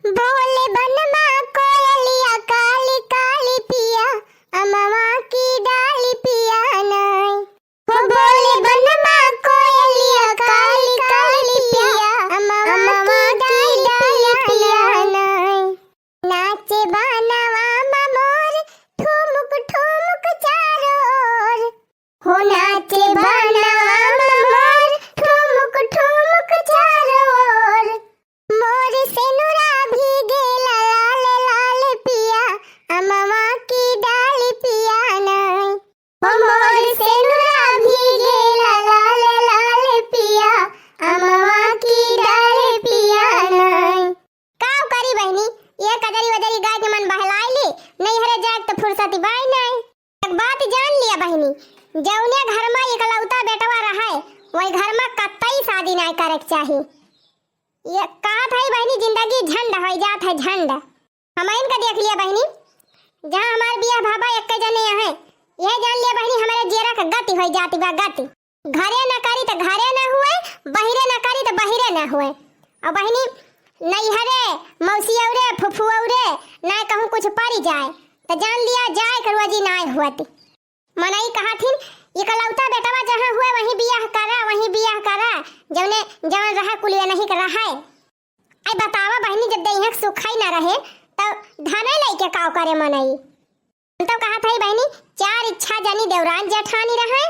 बोले बनमा कोयलिया काली काली पिया अमवा की डाली पिया नाय। हो बोले बनमा कोयलिया काली काली पिया अमवा की डाली पिया नाय। नाचे बनवा मोर ठुमुक ठुमुक चारों ओर। हो नाचे बनवा मोर ठुमुक ठुमुक चारों ओर। मोर सेनुरा भीगे लाल लाल पिया अमवा की डाली पिया नाय। हो मोर सेनुरा भीगे लाल लाल पिया अमवा की डाली पिया नाय। काव करी बहनी ये कदरी वदरी गाय के मन बहलाइली नहीं हरे जाए तो फुर्सती बाई नहीं। एक बात जान लिया बहनी जौने घर में इकलौता बेटवा रहा वही घर में कतई शादी नहीं करे के चाहिए। ये कहा था बहनी जिंदगी झंड हो जात है झंड। हम इनका देख लिया बहनी जहाँ हमारे बिया भाभा एक जने है यह जान लिया बहनी हमारे जेरा का गति हो जाती बा गति। घरे न करी तो घरे न हुए बहिरे न करी तो बहिरे न हुए। और बहनी नहीं हरे मौसी औरे फुफू औरे ना कहूँ कुछ पड़ी जाए तो जान लिया जाए करवा जी ना हुआती। मनाई कहा थी इकलौता बेटवा जहाँ हुए वहीं बियाह करा जौने जवान रहा कुलिया नहीं कर रहा है। आई बतावा बहनी जब देह सुखाई ना रहे तो धने लेके काव करे मनाई। तो कहा था बहनी चार इच्छा जानी देवरान जेठानी रहे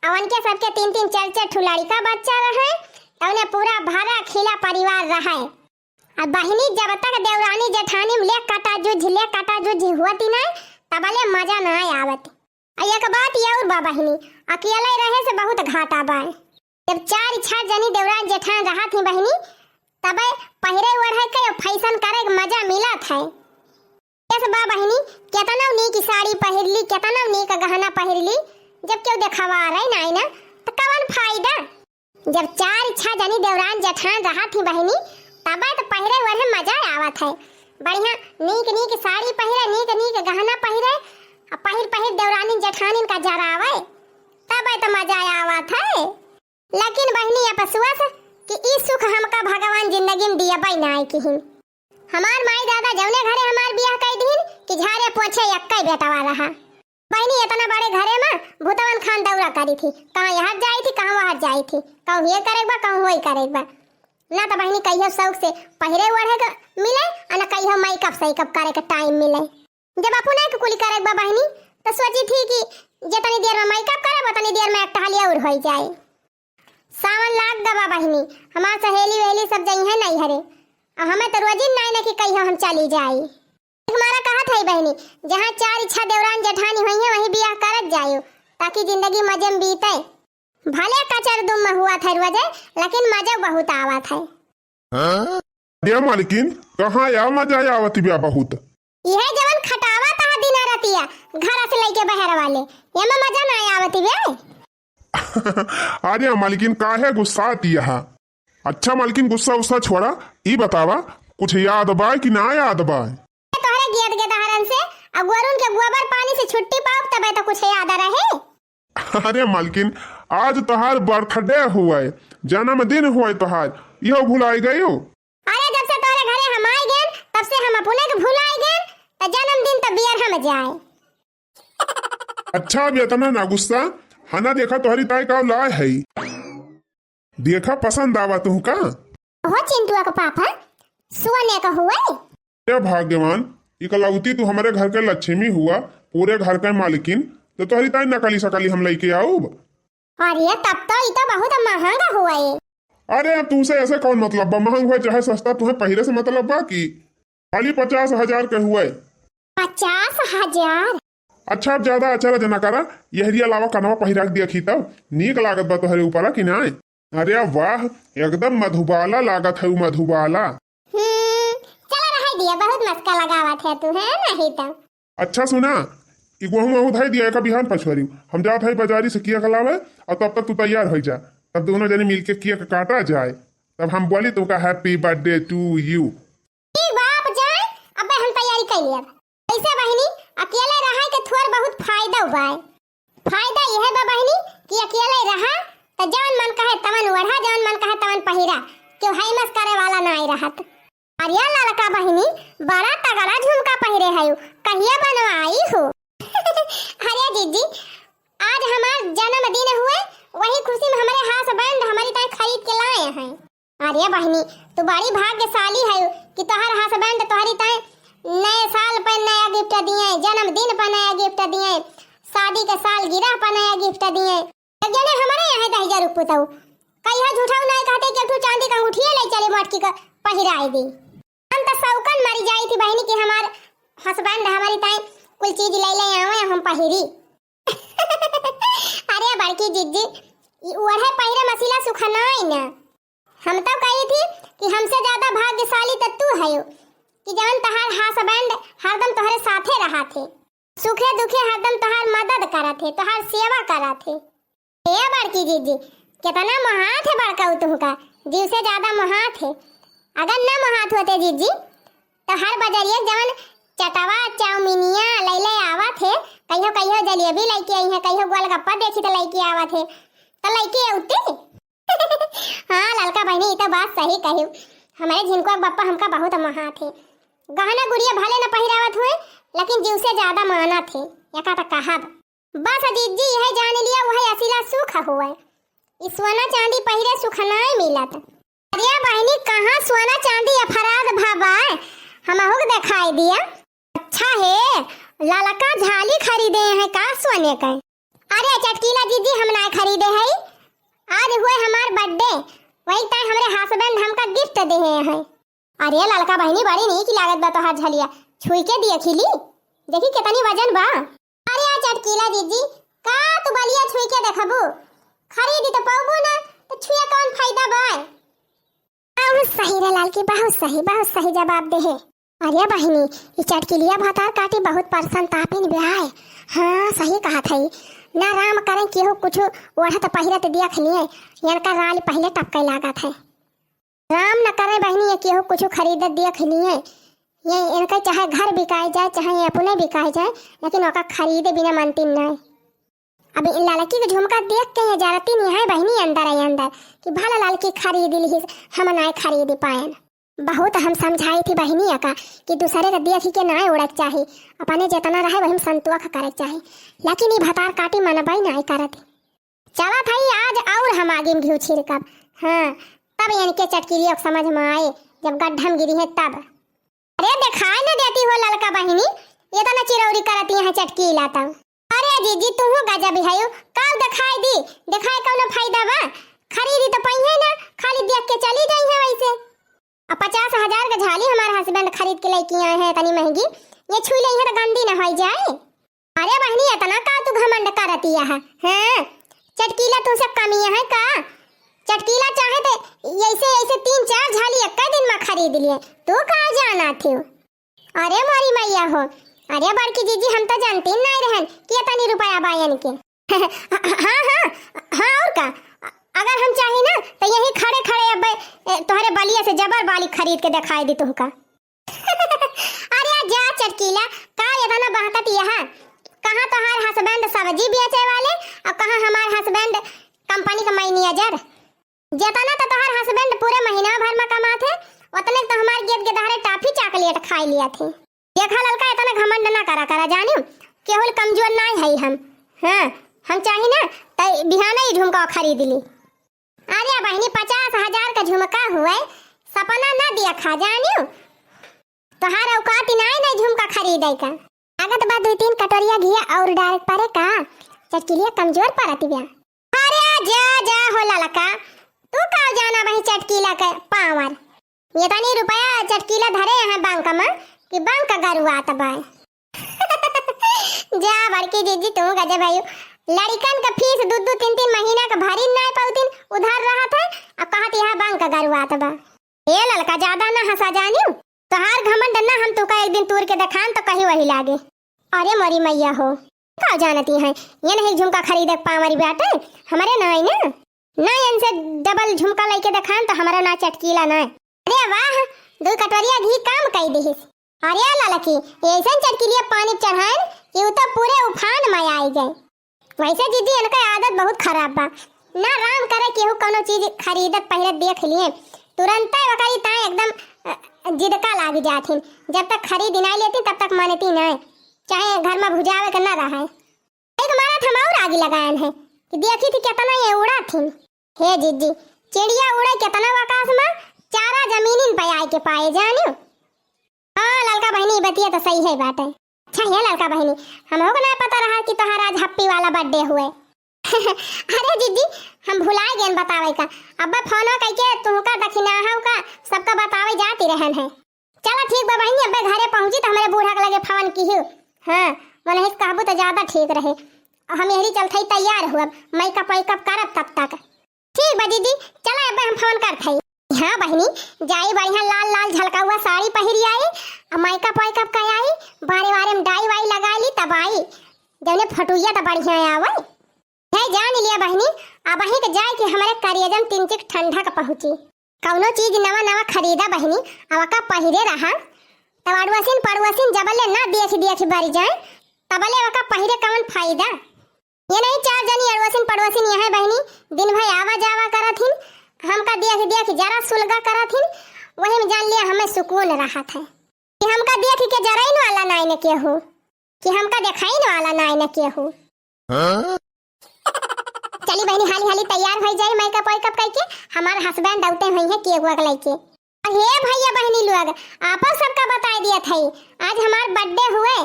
अवन के सबके तीन तीन चार चार ठुलाड़ी का बच्चा रहे तो उन्हें पूरा भरा खिला परिवार रहा। अब बहनी जब तक देवरानी जेठानी ले काटा जुझ हुआती ना तबले मजा ना आवत। एक बात ये और बा बहनी अकेले रहे से बहुत घाटा बा। जब चार इच्छा जनी देवरान जेठान रहा थी बहनी तबे पहिरे ओढ़े के फैशन करे के मजा मिला था। ऐसे बा बहनी केतना नी की साड़ी पहिरली केतना नी का गहना पहिरली जब क्यों दिखावा रही ना ना तो कवन फायदा। जब चार इच्छा जनी देवरान जेठान रहा थी बहनी तबे तो पहिरे ओढ़े मजा आवत है। बढ़िया नीक साड़ी पहिरे नीक गहना पहिरे पहिर देवरानी जेठानी का जरा आवे तब तो मजा आवत है। लेकिन बहनी ये पसुआस कि ई सुख हमका भगवान जिंदगी में दिया बाई नाई की हमार माई दादा जौने घरे हमार बियाह कई दिन कि झारे पोछे यक्का बेटवा रहा। बहनी इतना बड़े घरे में भूतवन खान दौरा करी थी कहाँ यहाँ जाई थी कहाँ वहाँ जाई थी कहूँ ये करेगा कहूँ वही करेगा ना तो बहनी कहियो शौक से पहिरे ओढ़े का मिले और न कहियो मेकअप सैकअप करे का टाइम मिले। जब अपने के कुली करे बहनी तो सोची थी कि जितनी देर में मेकअप करे उतनी देर में एक टहलिया और हो जाए। सावन लाग दबा बहनी हमार सहेली वेली सब जई है नहीं हरे और हमें तो रोजी नहीं कि कहियो हम चली जाई। हमारा कहा था बहनी जहाँ चार इच्छा देवरान जेठानी हुई है वहीं बियाह करत जायो ताकि जिंदगी मजे में बीते। भले कचर दुम में हुआ था रोजे लेकिन मजा बहुत आवा था। या मालकिन कहाँ या मजा आवत बिया बहुत। यह जवन खटावा ता दिन रतिया घर से लेके बहर वाले ये में मजा ना आवत बे। अरे मालकिन काहे गुस्सा आती है। अच्छा मालकिन गुस्सा उस्सा छोड़ा ई बतावा कुछ याद बा कि ना याद बा। तोहरे गियत के दहरन से अगवरुन के गोबर पानी से छुट्टी पाओ तबे तो कुछ याद रहे। अरे मालकिन आज तोहार बर्थडे हुआ है जन्मदिन हुआ है तोहार यो भुलाई गयो। अरे जब से तोहरे घरे हम आए गए तब से हम अपने के भुलाई गए तो जन्मदिन तो बियर हम जाए। अच्छा अब इतना ना गुस्सा हना देखा तोहरी ताई का लाए है देखा पसंद आवा तू का। हो चिंटुआ का पापा सोने का हुआ है भाग्यवान इकलौती तू हमारे घर के लक्ष्मी हुआ पूरे घर के मालकिन तो तोहरी ताई नकली सकली हम लेके आओ। अरे तब तो ये तो बहुत महंगा हुआ है। अरे अब तुमसे ऐसे कौन मतलब बा महंग हुआ चाहे सस्ता तुम्हें पहिरे से मतलब बा की खाली 50,000 के हुए। 50,000। अच्छा अब ज्यादा अच्छा जना करा यहरी अलावा कनवा पहिरा दिया खी तब नीक लागत बा तोहरे ऊपर कि ना। अरे वाह एकदम मधुबाला लागत है मधुबाला। चला रह दिया बहुत मस्का लगावा थे तू है नहीं तो। अच्छा सुना गेहूं धाई दिया का बिहान पछुआरी हम जात है बाजारी से किया खिलावे और तब तक तू तैयार हो जा तब दोनों जने मिलके केक काटा जाए तब हम बोली तो का हैप्पी बर्थडे टू यू। बाप जाए अब हम तैयारी कर लिया। ऐसे बहनी अकेले रहा के थोड़ बहुत फायदा हुआ है। फायदा यह बा बहनी कि अकेले रहा तो जवन मन कहे तवन ओढ़ा जवन मन कहे तवन पहिरा क्यों हाई मस करे वाला ना आई रहत। अरे लड़का बहिनी बड़ा तगड़ा झुमका पहिरे है, कहिया बनवाई हो? अरे जीजी आज हमार जन्मदिन हुए, वही खुशी में हमारे हस्बैंड हमारी ताई खरीद के लाए हैं। अरे बहिनी तू बड़ी भाग्यशाली है कि तोहर हस्बैंड तोहरी ताई नए साल पर नया गिफ्ट दिए, जन्मदिन पर नया गिफ्ट दिए, शादी के सालगिरह पर नया गिफ्ट दिए। जने हमारे यहाँ 10,000 रुपये तो कहिया झूठाऊ नहीं कहते कि तू चांदी का अंगूठी ले चले मटकी का पहिराई दी। हम तो सौकन मरी जाई थी बहनी कि हमार हस्बैंड हमारी ताई कुल चीज ले ले आवे हम पहिरी। अरे बड़की जिज्जी ओढ़े पहिरे मसीला सुखनाई ना। हम तो कही थी कि हमसे ज्यादा भाग्यशाली तो तू है कि जवन तहार हस्बैंड हरदम तोहरे साथे रहा थे, सुखे दुखे हरदम तोहार मदद करा थे, तोहार सेवा करा थे। ए बड़की जिज्जी कितना महात है बड़का तुमका, जीव से ज्यादा महात है। अगर न महात होते जीजी तो हर बजरिया जवन चटवा चाउमीनिया लैले आवा थे, कहियो कहियो जलेबी लेके आई है, कहियो गोलगप्पा देखी तो लेके आवा थे, तो लेके आउते। हाँ ललका बहनी ये तो बात सही कही, हमारे झिनको बप्पा हमका बहुत महात है। गहना गुड़िया भले न पहिरावत हुए लेकिन जीव से ज्यादा माना थे, यका तो कहा बस जीजी यह जान लिया वह असीला सुख हुआ। सोना चांदी पहिरे सुख नहीं मिलत। अरे बहनी कहाँ सोना चांदी अफराद भाबा हमहु दिखाई दिया। अच्छा है ललका झाली खरीदे हैं का सोने का? अरे चटकीला जीजी हम ना खरीदे है, आज हुए हमार बर्थडे, वही टाइम हमारे हस्बैंड हमका गिफ्ट दे हैं। अरे ललका बहनी बड़ी नहीं की लागत बा तो हाथ झलिया छुई के दिया खिली, देखी कितनी वजन बा। अरे चटकीला जीजी का तू बलिया छुई के देखबू, खरीदी तो पाबो ना तो छुए कौन फायदा बा? बहुत सही रे लाल की, बहुत सही जवाब दे है। अरे बहिनी ये चटकिलिया भातार काटी बहुत परसन तापिन ब्याह। हाँ सही कहा था, ना राम करें केहू कुछ ओढ़त पहिरत देख लिए इनका राल पहले टपके लागत है। राम न करे बहनी ये केहू कुछ खरीदत देख लिए, ये इनका चाहे घर बिकाई जाए चाहे अपने बिकाई जाए, लेकिन ओका खरीदे बिना मनती नहीं। अब लड़की के झुमका देख के ये जरती नहीं है बहनी अंदर आई अंदर कि भला लड़की खरीद ली, हम नहीं खरीद पाए। बहुत हम समझाई थी बहनी का कि दूसरे के देख के ना उड़क चाहिए, अपने जितना रहे वही संतोष करे चाहिए, लेकिन ये भतार काटी मनबाई नहीं करत। चला था आज और हम आगे घी छिड़कब। हाँ तब इनके चटकिलियों समझ में आए जब गड्ढम गिरी है तब। अरे दिखाई न देती हो लड़का बहनी, ये तो न चिरौरी करती है चटकी लाता। अरे जीजी तू गजब है, कब दिखाई दी, दिखाई कौन फायदा बा? खरीदी तो पहिए ना, खाली देख के चली गई है वैसे। अब 50,000 का झाली हमारे हस्बैंड खरीद के लेके आए हैं, तनी महंगी, ये छुई ली है तो गंदी न हो जाए। अरे बहनी इतना का तू घमंड करती है? हाँ चटकीला तुमसे कमी है का? चटकीला चाहे तो ऐसे 3-4 झाली एक दिन में खरीद लिए, तू कहाँ जाना थी? अरे मारी मैया हो, अरे बड़की जीजी हम तो जानती नहीं रहन कि इतनी रुपया बायन के। हाँ और का, अगर हम चाहे ना तो यही खड़े खड़े अब तोहरे बलिया से जबर बाली खरीद के दिखाई दी तुमका। अरे जा चटकीला का इतना बहकत यहाँ, कहाँ तोहार हस्बैंड सब्जी बेचे वाले और कहाँ हमार हस्बैंड कंपनी का मैनेजर। जितना तो तोहार हस्बैंड पूरे महीना भर में कमाते उतने तो हमारे गेट के दहाड़े टाफी चॉकलेट खाई लिया थे। देखा ललका इतना घमंड ना करा जानियो, केवल कमजोर नहीं है हम। हाँ हम चाहिए ना तो बिहाना ही झुमका खरीद ली। अरे बहनी 50,000 का झुमका हुआ, सपना ना दिया खा जानियो, तोहार औकात नहीं झुमका खरीदे का। अगर बाद 2-3 कटोरिया घी और डायरेक्ट परे का चटकिलिया कमजोर पड़ती ब्या। अरे जा हो ललका, तू का जाना वही चटकीला के पावर, ये तनी रुपया चटकीला धरे हैं बैंक में कि बैंक का गरुआ तबाय। जा बड़की जीजी तू गजब भाई, लड़कन का फीस 2-3 महीना का भरी नहीं पाउतीन उधार रहा था, अब कहत यहाँ बैंक का गरुआ तबा। ये ललका ज्यादा ना हंसा जानियो, तोहार घमंड ना हम तो का एक दिन तूर के दिखान तो कहीं वही लागे। अरे मरी मैया हो, का जानती है ये नहीं झुमका खरीदे पावरी बेटे हमारे नहीं ना इनसे डबल झुमका लेके दिखान तो हमारा ना चटकीला ना। अरे वाह 2 कटोरिया घी काम कई दी। अरे ललकी ऐसा चटकीलिया पानी चढ़ाए कि तो पूरे उफान में आई जाए। वैसे दीदी इनका आदत बहुत खराब बा, ना राम करे केहू कोनो चीज खरीदत पहले देख लिए तुरंत वकारी ता एकदम जिद का लाग जाथिन। जब तक खरीद नहीं लेती तब तक मानती नहीं, चाहे घर में भुजावे के ना रहे। एक मारा था और आगे लगायन है कि देखी थी कितना ये उड़ा थी। हे जीजी चिड़िया उड़े कितना आकाश में, चारा जमीन पे आए के पाए जानियो। हाँ ललका बहनी बतिया तो सही है बात है। अच्छा है ललका बहनी, हमको को ना पता रहा कि तोहार आज हैप्पी वाला बर्थडे हुए। अरे जीजी हम भुलाए गए बतावे का, अब्बा फोन कह के तुमका दक्षिणा हाउ का सबका बतावे जाती रहन है। चलो ठीक बा बहनी, अब्बे घरे पहुंची तो हमारे बूढ़ा के लगे फोन की हूं। हां मन हिस कहबो तो ज्यादा ठीक रहे। हम यही चलथई तैयार हुआ, मेकअप वेकअप करब तब तक। ठीक बा दीदी, चला अब्बे हम फोन करथई। हाँ बहनी जाई बढ़िया लाल लाल झलका हुआ साड़ी पहरी आई, और मेकअप वेकअप का आई, बारे बारे में डाई वाई लगा ली तब आई। जने फटुइया तो बढ़िया आवे है। जान लिया बहनी, अब वहीं के जाए कि हमारे करियजम तीन चिक ठंडा का पहुंची। कौनो चीज नवा नवा खरीदा बहनी, अब का पहिरे रहा तब अड़वसिन पड़वसिन जबले ना देख बारी जाए तबले वका पहिरे कौन फायदा। ये नहीं चार जनी अड़वसिन पड़वसिन यहाँ बहनी दिन भर आवा जावा करथिन, हमका देख जरा सुलगा करथिन, वही में जान लिया हमें सुकून रहा था कि हमका देख के जरा ही वाला नाई ने के हो, कि हमका देखाई न वाला नाई ने के हो। चली बहनी हाली हाली तैयार हो जाए मेकअप वेकअप करके, हमारे हस्बैंड दौते हुई है केक वेक लेके। हे भैया बहनी लोग आपस सबका बता दिया था आज हमार बर्थडे हुए,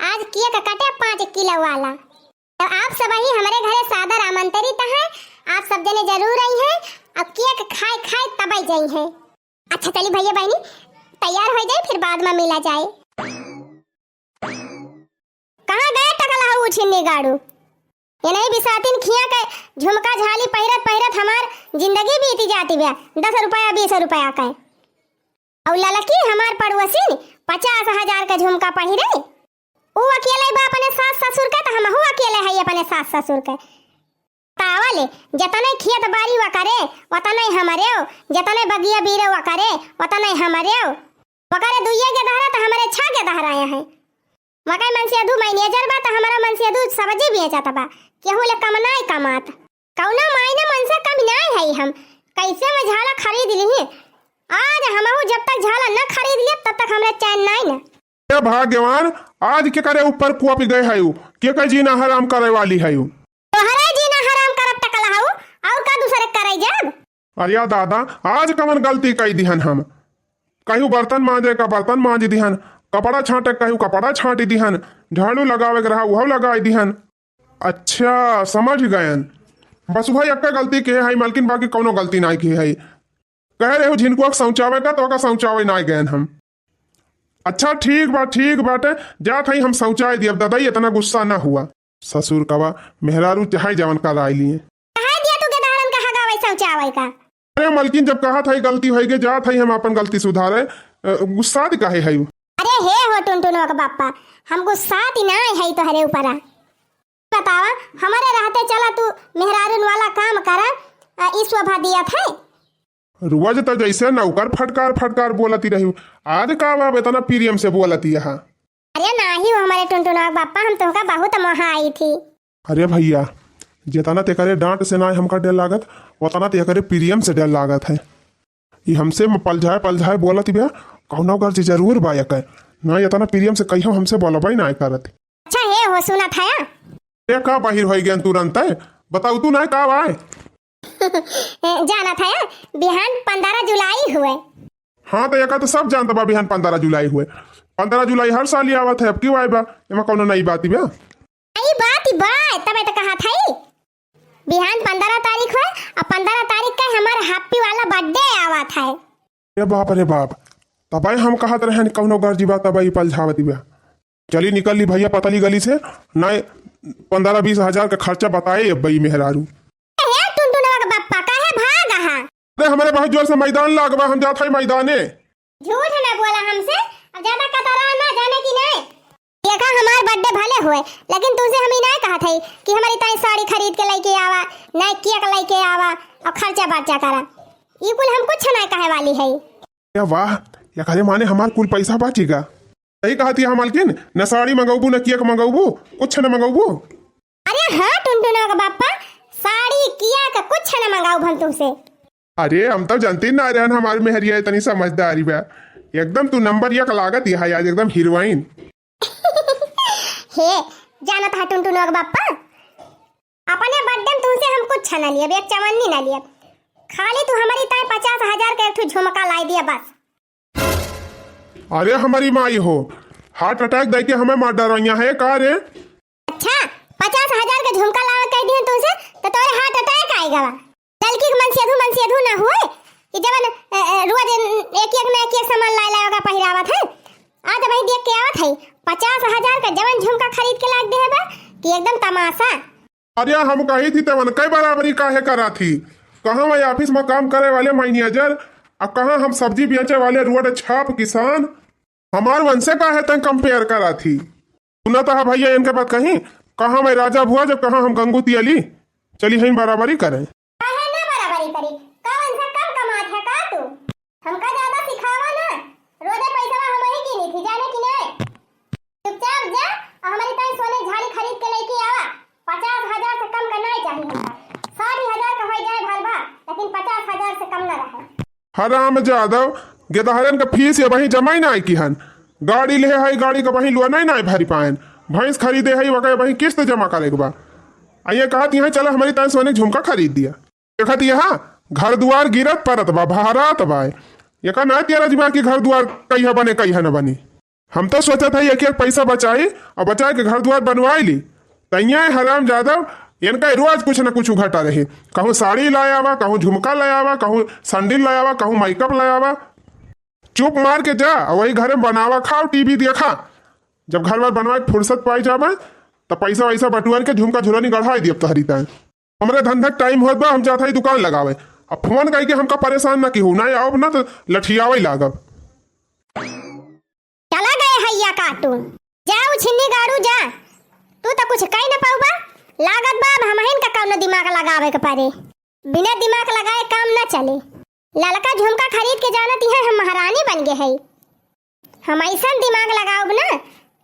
आज केक कटे 5 किलो वाला। तो आप सब ही हमारे घरे सादर आमंत्रित हैं, आप सब जने जरूर आई हैं, अब केक खाए तब आई जाई है। अच्छा चली भैया बहनी तैयार हो जाए, फिर बाद में मिला जाए। कहाँ गए टकला हो उछिन्नी गाड़ू, ये नहीं बिसातिन खिया के झुमका झाली पहिरत हमार जिंदगी बीती जाती बे। 10 रुपया 20 रुपया का और ललकी हमार पड़ोसी 50,000 का झुमका पहिरे। वो अकेले बा अपने सास ससुर के, तो हम हो अकेले है अपने सास ससुर के। तावले जतने खियत बारी वा करे वतने हमारे, जतने बगिया बीरे वा करे वतने हमारे। वकरे दुइये के दहरा तो हमारे 6 के दहराया है। मकाई मन से अधू मैनेजर बा तो हमारा मन से अधू सब्जी बेचत बा, केहू ले कम नाई कमात। कौना मायने मन से कम नाई है। हम कैसे में झाला खरीद ली, आज हमहू जब तक झाला न खरीद लिए तब तक हमरा चैन नहीं न। ए भाग्यवान आज के करे ऊपर कुआ पे गए है, के कह जीना हराम करे वाली है। तोहरे जीना हराम करब टकला हऊ और का दूसरे करे जब। अरे दादा आज कमन गलती कई दिहन, हम कहूँ बर्तन मांजे का बर्तन मांज दिहन, कपड़ा छाटे कहूँ कपड़ा छाटी दिहन, झाड़ू लगावे के रहा वह लगाई दिहन। अच्छा समझ गयन, बस भाई अक्का गलती के है मालकिन, बाकी कोनो गलती नहीं की है। कह रहे हो जिनको शौचावे का तो शौचावे नहीं गए हम। अच्छा ठीक बाटे जात है हम शौचाए दिए। दादा इतना गुस्सा ना हुआ, ससुर कवा मेहरारू चाहे जवन का राय लिए अरे मालकिन जब कहा था गलती हो गई जात है हम अपन गलती सुधारे, गुस्सा काहे है। अरे हे हो टुनटुनो का बापा हम गुस्सा ना है तो हरे ऊपर बतावा, हमारे रहते चला तू मेहरारून वाला काम करा इस शोभा दिया था। रोज तो जैसे नौकर फटकार बोलती रही, आज का बाप इतना प्रियम से बोलती है। अरे नाही हो हमारे टुनटुनो बापा, हम तुमका बहुत मोहा आई थी। अरे भैया जितना ते करे डांट से ना हमका डर लागत, उतना ते करे प्रियम से डर लागत है। ये हमसे पल जाए बोलत भैया कौनो घर से जरूर बायक है ना, इतना प्रियम से कहियो हमसे बोलबई ना करत। अच्छा हे हो सुना था ये का बाहिर हो गया तुरंत है, बताऊ तू ना का आए। जाना था बिहान 15 जुलाई हुए। हाँ तो एक तो सब जानता बा बिहान 15 जुलाई हुए। 15 जुलाई हर साल ही आवत है, अब क्यों आए बा एमा कोनो नई बात बा। नई बात तब तो कहा था बिहान 15 तारीख हुए और 15 तारीख का हमारा हैप्पी वाला बर्थडे आवा था। अरे बाप तब हम कहत रहे कौनो घर जीवा तब पल झावती बा। चली निकल ली भैया पतली गली से, ना 15-20 हजार का खर्चा बताए अब बई मेहरारू। अरे हमारे बहुत जोर से मैदान लागबा, हम जात है मैदाने। झूठ ना बोला हमसे, अब ज्यादा कतरा ना जाने की नहीं। देखा हमार बर्थडे भले हुए लेकिन तुझसे हम ही नहीं कहा था कि हमारी ताई साड़ी खरीद के लेके आवा, नई केक लेके आवा और खर्चा बर्चा करा। ये कुल हम कुछ नहीं कहे वाली है। या वाह या करे माने हमार कुल पैसा बचेगा। सही कहा थी मालकिन, न साड़ी मंगाऊबू न केक मंगाऊबू, कुछ न मंगाऊबू। अरे हाँ टुनटुनो का बापा साड़ी केक कुछ न मंगाऊ हम तुमसे। अरे हम तो जानते ना रहे हमारी मेहरिया इतनी समझदारी बा एकदम तू नंबर एक लागत है आज, एकदम हीरोइन। हे जाना था टुनटुन बापा, अपने बर्थडे में तुमसे हम कुछ न लिया, एक चवन्नी न लिया, खाली तू हमारी ताई 50,000 का एक ठो झुमका लाई दिया बस। अरे हमारी माई हो, हार्ट अटैक दे के हमें मार डरवाइया है का रे? अच्छा 50,000 का झुमका लावा कह दिए तुमसे तो तोरे हार्ट अटैक आएगा। लड़की के मन से अधू ना हुए कि जब रोज एक सामान ला का पहिरावत है। आज भाई देख के आवत है 50,000 का जवन झुमका खरीद के लाग दे है बा कि एकदम तमाशा। अरे हम कही थी तवन कई बराबरी काहे करा थी, कहाँ वही ऑफिस में काम करे वाले मैनेजर और कहाँ हम सब्जी बेचे वाले रोड छाप किसान, हमार वंशे का है तंग कंपेयर करा थी। सुना था भैया इनके बात कहीं, कहाँ मैं राजा हुआ जब कहाँ हम गंगूती अली, चली हम बराबरी करें। हमका ज्यादा सिखावा ना, रोजे पैसा हम ही की नहीं थी जाने की नहीं। चुपचाप जा और हमारी ताई सोने झाड़ी खरीद के लेके आवा। 50,000 से कम का नहीं चाहिए हमका, 60,000 का हो जाए भरभा, लेकिन 50,000 से कम ना रहे। हराम जादव गेदहरन का फीस ये वही जमा ही ना की हन, गाड़ी ले है गाड़ी का वही लुआ नहीं ना भरी पाएन, भैंस खरीदे है वगैरह वही किस्त जमा करे के बा। आइए कहती है चलो हमारी ताई सोने झुमका खरीद दिया, देखती है घर दुआर गिरत परत बा भारत बा, ये का ना तेरा दिमाग की घर द्वार कहीं बने कहीं न बनी। हम तो सोचा था एक एक पैसा बचाई और बचा के घर द्वार बनवाई ली, तैया हराम जादव इनका रोज कुछ न कुछ घटा रहे, कहूँ साड़ी लाया हुआ, कहूँ झुमका लाया हुआ, कहूँ सैंडल लाया हुआ, कहूँ मेकअप लाया हुआ। चुप मार के जा वही घर में बनावा खाओ टीवी देखा, जब घर बार बनवा फुर्सत पाई जावे तो पैसा वैसा बटुआर के झुमका झुलानी गढ़ाई दिए तहरी तय। हमारे धंधा टाइम होत बा, हम जाता ही दुकान लगावे, अब फोन करके हमका परेशान ना की हो ना आओ ना तो लठियावे लागब। चला गए हैया कार्टून, जाओ छिन्नी गाड़ू जा, तू तो कुछ कह न पाऊबा, लागत बा हम हिन का काम न दिमाग लगावे के पारे, बिना दिमाग लगाए काम न चले। ललका झुमका खरीद के जानती है हम महारानी बन गए है, हम ऐसा दिमाग लगाओ ना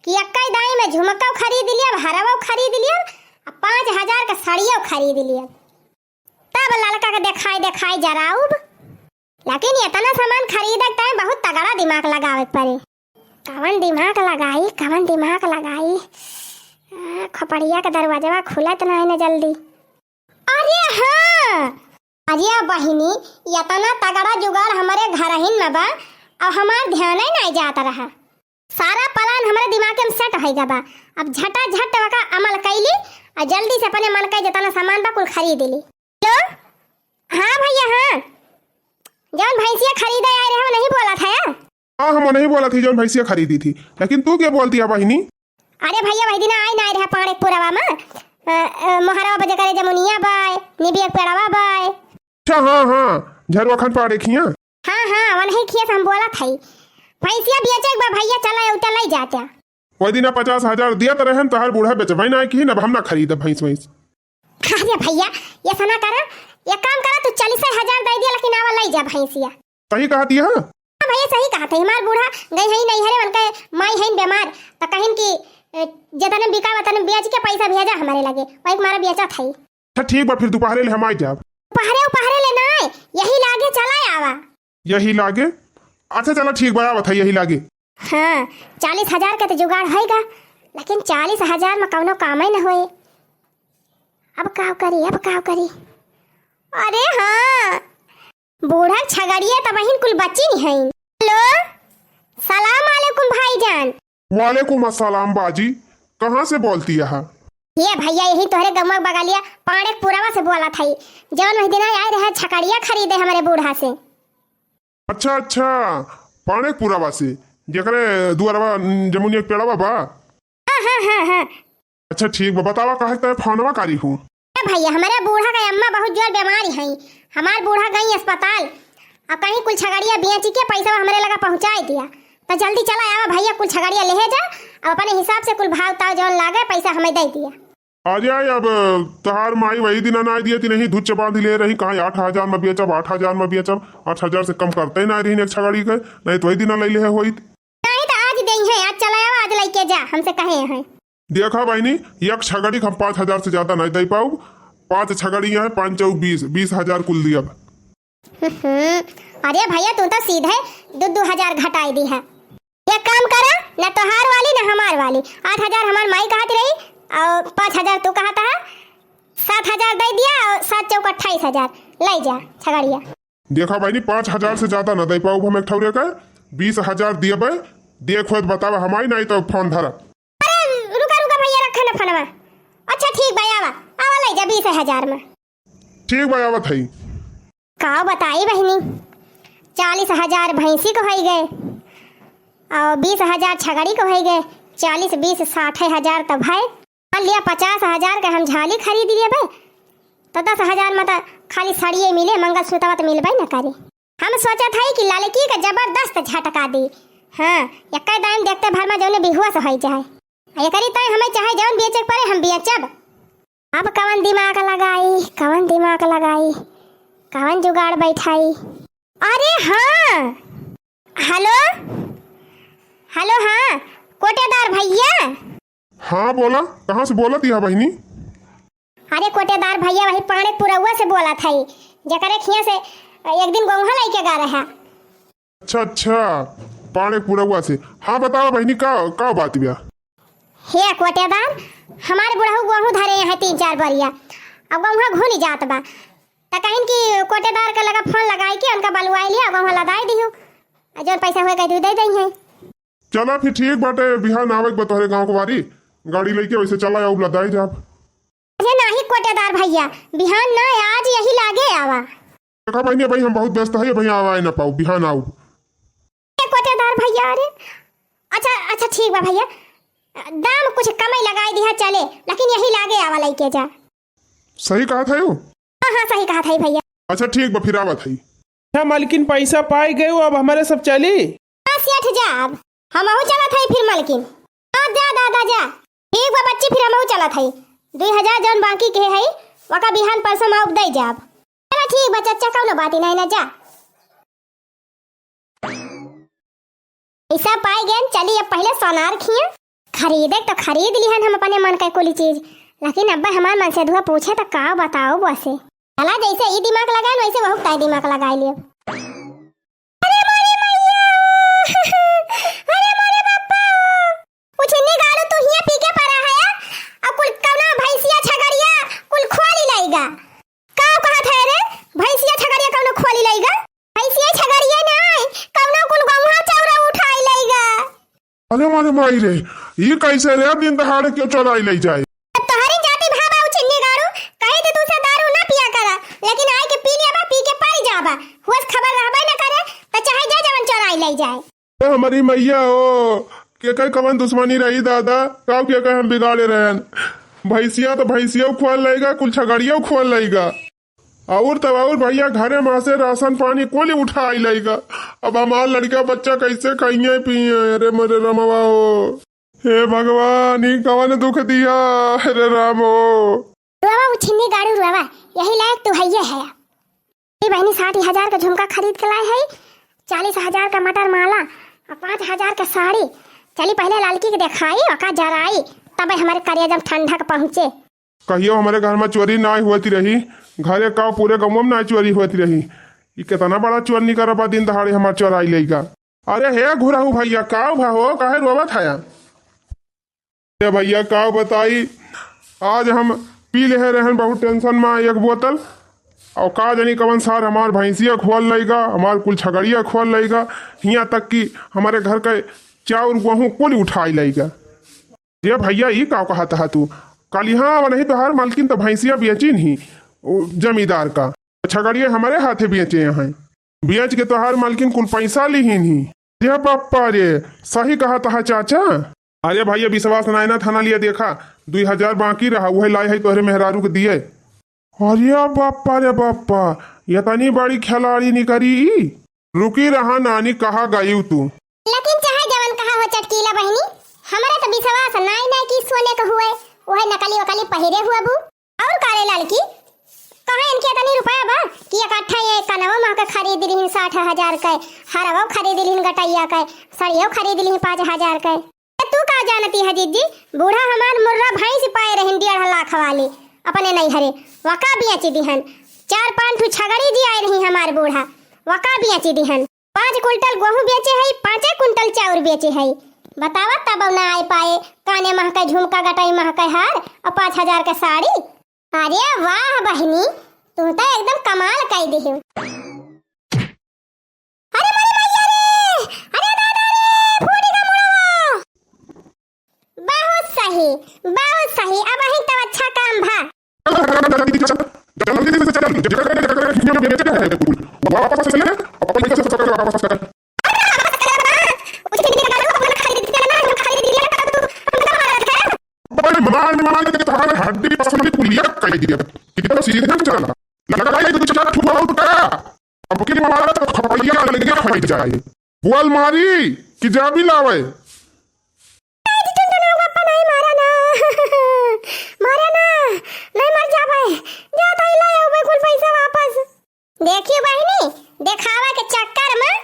कि अक्का दाई में झुमका खरीद लिया, हरवा खरीद लिया, 5,000 का साड़ियों खरीद लिया, तब लड़का के देखाई जराऊब। लेकिन इतना सामान खरीदक टाइम बहुत तगड़ा दिमाग लगावे पड़े, कवन दिमाग लगाई खोपड़िया का दरवाजा खुलत नहीं न जल्दी। अरे हाँ अरे बहिनी इतना तगड़ा जुगाड़ हमारे घर हिन में बा और हमार ध्यान ही नहीं जाता रहा, सारा प्लान हमारे दिमाग में सेट हो गया। अब झटा वका अमल कैली और जल्दी से अपने मन का जितना सामान बा कुल खरीद ली। हाँ भैया हाँ, जौन भैंसिया खरीदे आए रहे नहीं बोला था यार। हाँ हम नहीं बोला थी जौन भैंसिया खरीदी थी, लेकिन तू क्या बोलती है बहिनी? अरे भैया वही दिन आई ना रहा पाड़े पुरवा में मोहरवा बजे करे जमुनिया बाय निबिया पेड़वा बाय। अच्छा हाँ झरवा खन पाड़े खिया। हाँ वही खिया हम बोला था भैंसिया बेचे एक बार भैया चला उतर ले जाता। वही दिन 50,000 दिया तो रहन तो हर बूढ़ा बेचवाई ना की, अब हम ना खरीद भैंस वैंस। अरे भैया ये सना करा, ये काम करा तू 40,000 दे दिया, लेकिन आवा ले जा भैंसिया। सही कहती है भैया सही कहा था, हमार बूढ़ा गई है नहीं हरे उनके माई है बीमार तो कहीं की जतने बिका वतने बेच के पैसा भेजा हमारे लगे, वही हमारा बेचा था। अच्छा ठीक बा फिर दोपहर ले हम आ जाब। दोपहर ले ना यही लागे चला आवा। यही लागे? अच्छा चलो ठीक बा आवत है यही लागे। हाँ 40,000 का तो जुगाड़ होएगा, लेकिन 40,000 में कौनो काम ही न होए। अब का करी? अरे हाँ बूढ़ा छगड़िया तो वहीं कुल बच्ची नहीं है। हेलो सलाम अलैकुम भाईजान। वालेकुम अस्सलाम बाजी, कहाँ से बोलती है? ये भैया यही तोहरे गमक बगालिया पाड़े पुरावा से बोला था, जवन वही दिन आए रहे छकड़िया खरीदे हमारे बूढ़ा से। अच्छा पाड़े पुरावा से जकरे दुआरवा जमुनिया पेड़वा बा। हाँ। अच्छा ठीक बा, बतावा काहे ते फोनवा करी हूँ। भैया हमारे बूढ़ा का अम्मा बहुत जोर बीमारी है, हमार बूढ़ा गई अस्पताल और कहीं कुल छगड़िया बेच के पैसा हमारे लगा पहुँचा दिया, तो जल्दी चला आवा भैया कुल छगड़िया ले जा और अपने हिसाब से कुल भाव ताव जौन लागे पैसा हमें दे दिया। आ जाए अब तहार माई वही दिन ना दिए थी, नहीं धुच्चे बांध ले रही, कहा 8,000 में बेचब 8,000 में बेचब, 8,000 से कम करते ही ना रही एक छगड़ी के, नहीं तो वही दिन ले होई नहीं तो आज देंगे, आज चला आवा आज लेके जा, हमसे कहे हैं। देखा बहनी एक छगड़ी हम 5,000 से ज्यादा नहीं दे पाऊ, 5 छगड़ियाँ है 5 चौक 20,000 कुल दिया। अरे भैया तू तो सीधे 2,000 घटाई दी है। एक काम करा, न तोहार वाली न हमार वाली। 8,000 हमार माई कहती रही और 5,000 तू कहता है। 7,000 दे दिया और 7 चौक 28,000 ले जा छगड़िया। देखा भाई 5,000 से ज्यादा न दे पाऊ हम एक ठौरे का। 20,000 दिए भाई, देखो तो बतावा हमारी, नहीं तो फोन धरा। अरे रुका रुका भैया, रखा ना फोनवा। अच्छा ठीक भाई, आवा आवा ले जा 20,000 में। ठीक भाई आवत है। का बताई बहनी, 40,000 भैंसी को हो गए और 20,000 छगड़ी को हो गए। 40 20 60,000 तब भाई मान लिया 50,000 का हम झाली खरीद लिए भाई, तो 10,000 में तो खाली साड़िए मिले, मंगलसूत्र तो मिलबे न करी। हम सोचा था कि लालकी का जबरदस्त झटका दी। हाँ एक दाम देखते भर में जौन बिहुआ से हो जाए ये करी तय हमें चाहे जौन बेचे पड़े हम बेचब। अब कवन दिमाग लगाई, कवन दिमाग लगाई, कवन जुगाड़ बैठाई। अरे हाँ, हेलो हेलो, हाँ कोटेदार भैया। हाँ बोला, कहाँ से बोला थी बहनी? अरे कोटेदार भैया वही पाने पुरौआ से बोला था, जकरे खिया से एक दिन गोंघा लेके गा रहा। अच्छा अच्छा, पाने पुरौआ से। हाँ बताओ बहनी, का बात बिया? हे कोटेदार, हमारे बुढ़ऊ गोहूँ धरे हैं 3-4 बरिया, अब गोंघा घूनी जात बा, तो कहीं कि कोटेदार का लगा फोन लगाई के उनका बलुआई लिया, गोंघा लगाई दियो, जो पैसा हुए कह दे दें है। चला फिर ठीक बाटे, बिहान आवे के तोहरे गाँव को बारी गाड़ी लेके वैसे चला आऊ लदाई जाब। अरे नहीं कोटेदार भैया, बिहान ना आज यही लागे आवा। देखा बहनी भाई हम बहुत व्यस्त है भैया, आवा ना पाऊ, बिहान आऊ। कोटेदार भैया अरे अच्छा अच्छा ठीक बा भैया, दाम कुछ कम लगाई दिया चले, लेकिन यही लागे आवा लेके जा। सही कहा था यू? हाँ हाँ सही कहा था भैया। अच्छा ठीक बा, फिर आवत है। हाँ मालकिन पैसा पाई गए, अब हमारे सब चली। हाँ सेठ जा, अब हमहू चला था फिर मालकिन। हाँ जा दादा जा, ठीक बा बच्ची, फिर हमहू चला था। 2,000 जौन बाकी के है वका बिहान परसों में दे जाब। चला ठीक बा चाचा, कौनो बात नहीं ना जा। पैसा पाई गए, चली अब पहले सोनार खिया खरीदे तो खरीद लिहन हम अपने मन का कोई चीज, लेकिन अब्बा हमार मन से धुआ पूछे तो का बताओ बसे। चला जैसे ई दिमाग लगाए वैसे वह ताई दिमाग लगाई लियो। अरे मोरे मैया, अरे मोरे बाप्पा, कुछ निकालो तू हिया पी के पड़ा है अब कुल कौना भैंसिया छगड़िया कुल खोली लाएगा। का कहा था रे, भैंसिया छगड़िया कौनो खोली लाएगा? भैंसिया छगड़िया नहीं, कौनो कुल गौहा चौरा उठाई लाएगा। अरे मारे माई रे, ये कैसे रे दिन दहाड़े क्यों चोराई ले जाए? तोहरी जाति भाबा उछन्नी गाड़ू, कहे तो दूसरा दारू ना पिया करा, लेकिन आए के पी लिया पी के पड़ जाबा, हुस खबर रहबे न करे तो चाहे जा जवन चोराई ले जाए। हमारी मैया हो के कई कवन दुश्मनी रही दादा, का क्या कहे हम बिगाड़े रहन। भैंसिया तो भैंसिया खोल लेगा, कुल छगड़िया खोल लेगा, और तब और भैया घरे में से राशन पानी कोली उठा लेगा। अब हमारा लड़का बच्चा कैसे खाइए पिए? अरे मेरे रमवा हो, हे भगवान ये कवन दुख दिया, अरे राम हो। रुआ उछन्नी गाड़ू रुआ, यही लायक तो है है। ये बहनी 60,000 का झुमका खरीद के लाए है, 40,000 का मटर माला और 5,000 का साड़ी। चली पहले लालकी के दिखाई और का जराई, तब हमारे करिया जब ठंडा के पहुंचे। कहियो हमारे घर में चोरी ना होती रही, घरे का पूरे गाँव में ना चोरी होती रही। ये कितना बड़ा चोर नहीं कर दिन दहाड़े हमारे चोराई लेगा। अरे हे घुराऊ भैया, का हो काहे रोवत है? भैया का बताई, आज हम पी ले रहन बहुत टेंशन में एक बोतल, और का जानी कवन सार हमार भैंसिया खोल लेगा, हमार कुल छगड़िया खोल लेगा, यहाँ तक कि हमारे घर का चाउर गेहूँ कुल उठाई लेगा। ये भैया ये का कहा था तू? कल यहाँ नहीं तो हर मालकिन तो भैंसिया बेची नहीं जमींदार का, छगड़िया हमारे हाथे बेचे यहाँ, बेच के तो हर मालकिन कुल पैसा ली ही नहीं। ये पापा रे, सही कहा था चाचा। अरे भैया विश्वास नायना थाना लिया, देखा 2,000 बाकी रहा, वही लाए है तोहरे मेहरारू के दिए। अरे बापा रे बापा, ये तनी बड़ी खिलाड़ी निकरी। रुकी रहा नानी, कहा गई तू? लेकिन चाहे जवन कहा हो चटकीला बहनी, हमारा तो विश्वास नहीं कि सोने का हुए, वह नकली वकली पहिरे हुआ बू। और कारे लड़की कहा इनके तनी रुपया बा कि इकट्ठा ये कनवा मां का खरीद लिहिन 60,000 का, हरवा खरीद लिहिन गटैया का, सड़ियो खरीद लिहिन 5,000 का। तू का जानती है जीजी, बूढ़ा हमार मुर्रा भैंस पाए रहन 1.5 लाख वाले अपने नहीं हरे, वका बेच दिहन। 4-5 ठू छगड़ी जी आए रही हमार बूढ़ा, वका बेची दिहन 5 कुंटल गेहूं बेचे है 5 कुंटल चाउर बेचे है बतावा तब ना आए पाए काने महका झुमका गटाई महका हार और 5000 का साड़ी अरे वाह बहनी तू तो एकदम कमाल कर दी हो अरे मारी मैया रे अरे दादा रे फूटी का मुड़वा बहुत सही अब ही तो अच्छा काम भा बुआल मारी कि जा भी लावे देखियो बहनी देखावा के चक्कर में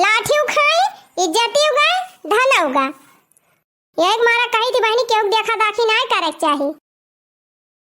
लाठी उखाई इज्जती उगाए धन उगा एक मारा कही थी बहनी केहू देखा दाखी नहीं करे चाहिए।